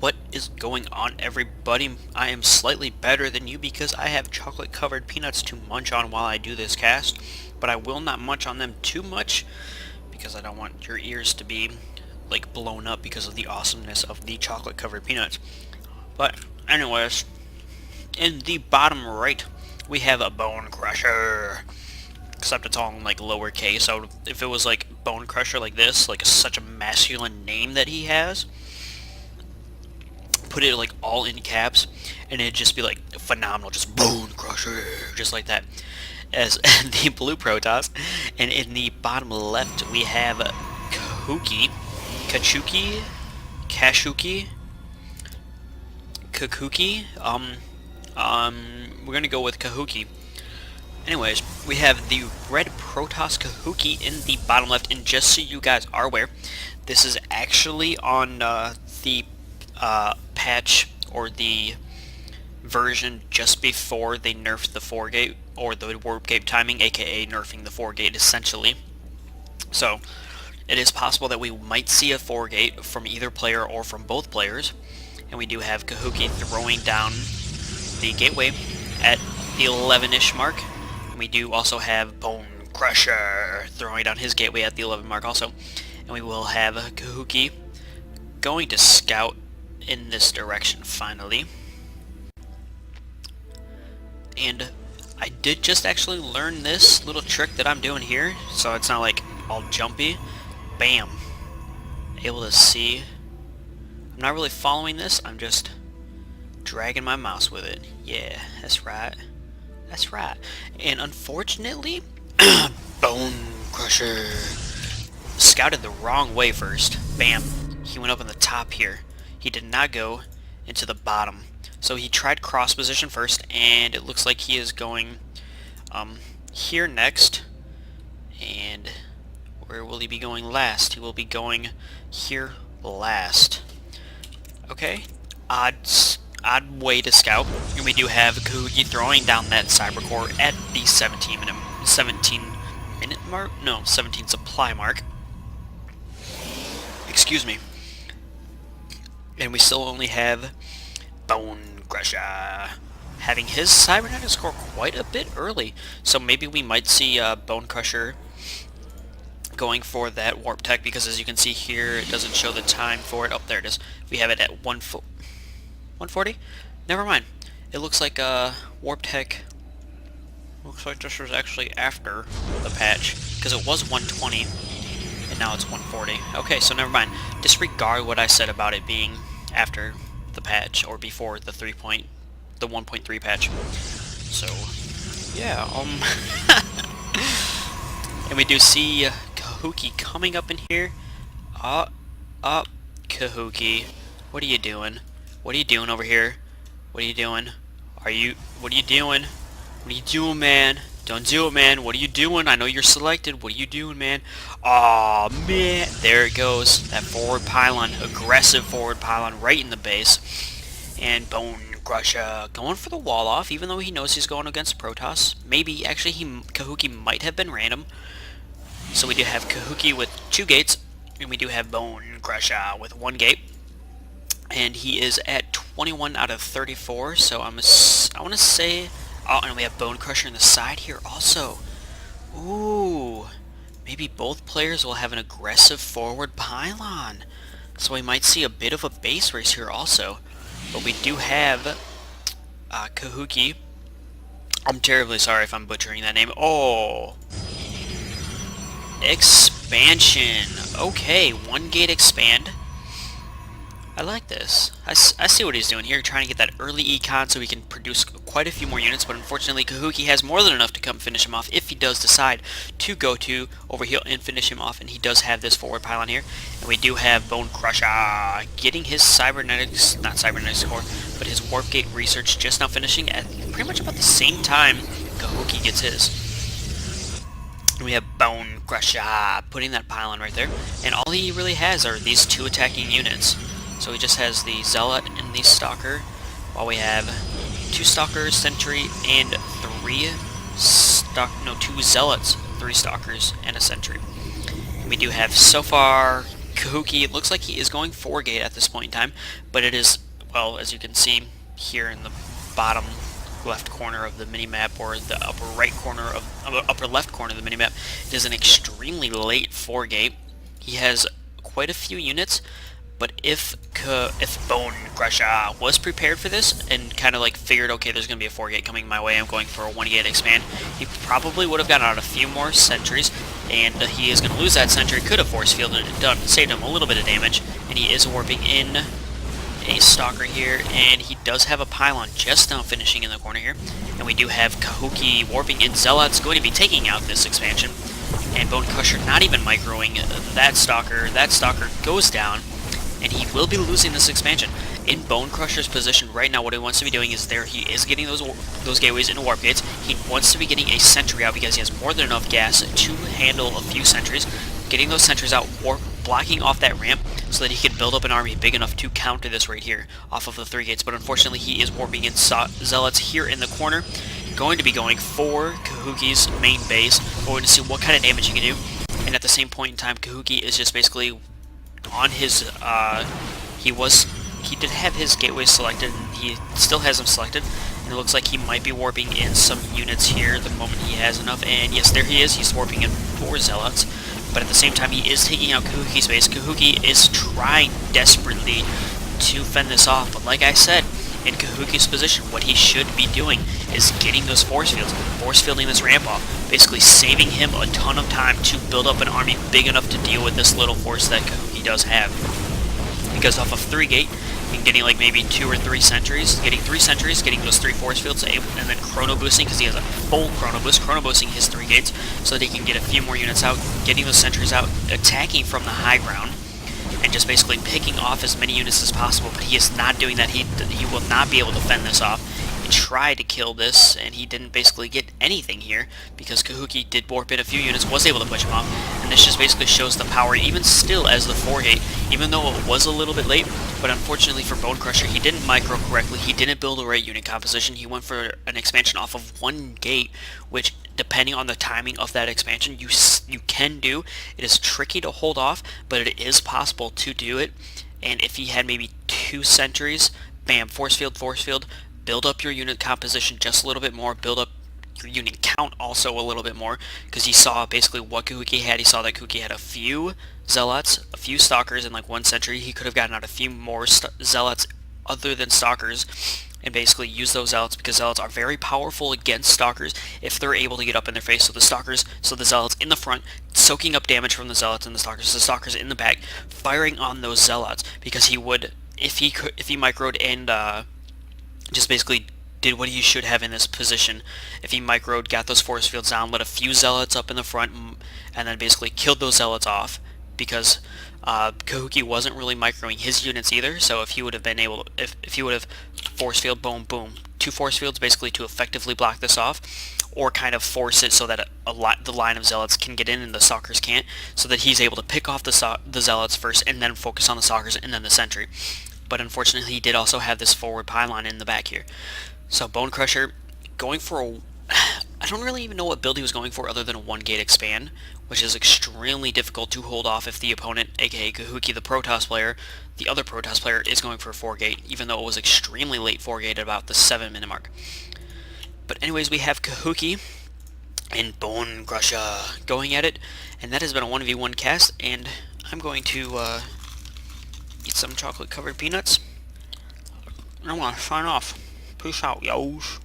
What is going on, everybody? I am slightly better than you because I have chocolate covered peanuts to munch on while I do this cast, but I will not munch on them too much because I don't want your ears to be like blown up because of the awesomeness of the chocolate covered peanuts. But anyways, in the bottom right we have a bonecrusher, except it's all in like lowercase. So if it was like bonecrusher like this, like such a masculine name that he has, put it like all in caps and it'd just be like phenomenal, just bonecrusher, just like that, as the blue Protoss. And in the bottom left we have Cachookey, we're gonna go with Cachookey. Anyways, we have the red Protoss Cachookey in the bottom left, and just so you guys are aware, this is actually on the patch or the version just before they nerfed the 4-gate or the warp gate timing, aka nerfing the 4-gate essentially. So it is possible that we might see a 4-gate from either player or from both players, and we do have Cachookey throwing down the gateway at the 11-ish mark. And we do also have bonecrusher throwing down his gateway at the 11 mark also, and we will have Cachookey going to scout in this direction finally. And I did just actually learn this little trick that I'm doing here, so it's not like all jumpy. Bam! Able to see. I'm not really following this, I'm just dragging my mouse with it. Yeah, that's right. That's right. And unfortunately, bonecrusher scouted the wrong way first. Bam! He went up on the top here. He did not go into the bottom. So he tried cross position first, and it looks like he is going here next. And where will he be going last? He will be going here last. Okay, odd way to scout. And we do have Cachookey throwing down that cyber core at the 17 minute mark? No, 17 supply mark. Excuse me. And we still only have bonecrusher having his cybernetic score quite a bit early, so maybe we might see bonecrusher going for that warp tech, because as you can see here, it doesn't show the time for it. Oh, there it is. We have it at 140. Never mind. It looks like warp tech. Looks like this was actually after the patch, because it was 120 and now it's 140. Okay, so never mind. Disregard what I said about it being after the patch or before the 1.3 patch. So yeah, and we do see Cachookey coming up in here. Cachookey, what are you doing? What are you doing over here? What are you doing? What are you doing? What are you doing, man? Don't do it, man. What are you doing? I know you're selected. What are you doing, man? Aw, man. There it goes. That forward pylon. Aggressive forward pylon right in the base. And bonecrusher going for the wall off, even though he knows he's going against Protoss. Maybe, actually, Cachookey might have been random. So we do have Cachookey with 2 gates. And we do have bonecrusher with 1 gate. And he is at 21 out of 34. So I want to say... Oh, and we have bonecrusher in the side here also. Ooh, maybe both players will have an aggressive forward pylon. So we might see a bit of a base race here also. But we do have Cachookey. I'm terribly sorry if I'm butchering that name. Oh, expansion. Okay, 1 gate expand. I like this. I see what he's doing here, trying to get that early econ so he can produce quite a few more units, but unfortunately Cachookey has more than enough to come finish him off if he does decide to go to overheal and finish him off, and he does have this forward pylon here. And we do have bonecrusher getting his not cybernetics core, but his warp gate research just now finishing at pretty much about the same time Cachookey gets his. And we have bonecrusher putting that pylon right there, and all he really has are these 2 attacking units. So he just has the Zealot and the Stalker, while we have 2 Stalkers, Sentry, and 2 Zealots, 3 Stalkers, and a Sentry. And we do have, so far, Cachookey, it looks like he is going 4-gate at this point in time, but it is, well, as you can see here in the bottom left corner of the minimap, or the upper right corner of upper left corner of the minimap, it is an extremely late 4-gate. He has quite a few units, but if bonecrusher was prepared for this and kind of like figured, okay, there's going to be a 4-gate coming my way, I'm going for a 1-gate expand, he probably would have gotten out a few more sentries, and he is going to lose that sentry. Could have force fielded it, done, saved him a little bit of damage, and he is warping in a stalker here, and he does have a pylon just now finishing in the corner here, and we do have Cachookey warping in. Zealots going to be taking out this expansion, and bonecrusher not even microing that stalker. That stalker goes down, and he will be losing this expansion. In bonecrusher's position right now, what he wants to be doing is he is getting those gateways into warp gates. He wants to be getting a sentry out because he has more than enough gas to handle a few sentries. Getting those sentries out, blocking off that ramp so that he can build up an army big enough to counter this right here off of the 3 gates. But unfortunately, he is warping in zealots here in the corner. Going to be going for Cachookey's main base. We're going to see what kind of damage he can do. And at the same point in time, Cachookey is just basically on his, he did have his gateways selected, and he still has them selected, and it looks like he might be warping in some units here the moment he has enough, and yes, there he is, he's warping in 4 zealots, but at the same time, he is taking out Cachookey's base. Cachookey is trying desperately to fend this off, but like I said, in Cachookey's position, what he should be doing is getting those force fields, force fielding this ramp off, basically saving him a ton of time to build up an army big enough to deal with this little force that Cachookey does have. Because off of 3-gate, and getting like maybe 2 or 3 sentries, getting 3 sentries, getting those 3 force fields, and then chrono boosting, because he has a full chrono boosting his 3 gates, so that he can get a few more units out, getting those sentries out, attacking from the high ground, and just basically picking off as many units as possible. But he is not doing that. He will not be able to fend this off. He tried to kill this, and he didn't basically get anything here, because Cachookey did warp in a few units, was able to push him off, and this just basically shows the power, even still as the 4-gate, even though it was a little bit late. But unfortunately for bonecrusher, he didn't micro correctly, he didn't build the right unit composition, he went for an expansion off of 1 gate, which, depending on the timing of that expansion, you can do. It is tricky to hold off, but it is possible to do it. And if he had maybe 2 sentries, bam, force field, build up your unit composition just a little bit more, build up your unit count also a little bit more, because he saw basically what Cachookey had. He saw that Cachookey had a few zealots, a few stalkers, and like 1 sentry. He could have gotten out a few more zealots other than stalkers, and basically use those zealots, because zealots are very powerful against stalkers if they're able to get up in their face. So the zealots in the front, soaking up damage from the zealots and the stalkers in the back, firing on those zealots, because he would, if he microed and just basically did what he should have in this position. If he microed, got those force fields down, let a few zealots up in the front, and then basically killed those zealots off, because Cachookey wasn't really microing his units either. So if he would have been able to, if he would have force field, boom, boom, 2 force fields basically to effectively block this off, or kind of force it so that the line of zealots can get in and the stalkers can't, so that he's able to pick off the zealots first and then focus on the stalkers and then the sentry. But unfortunately, he did also have this forward pylon in the back here. So bonecrusher going for a, I don't really even know what build he was going for other than a 1-gate expand, which is extremely difficult to hold off if the opponent, aka Cachookey, the Protoss player, the other Protoss player, is going for a 4-gate, even though it was extremely late 4-gate at about the 7-minute mark. But anyways, we have Cachookey and bonecrusher going at it, and that has been a 1v1 cast, and I'm going to eat some chocolate-covered peanuts. I want to sign off. Peace out, yos.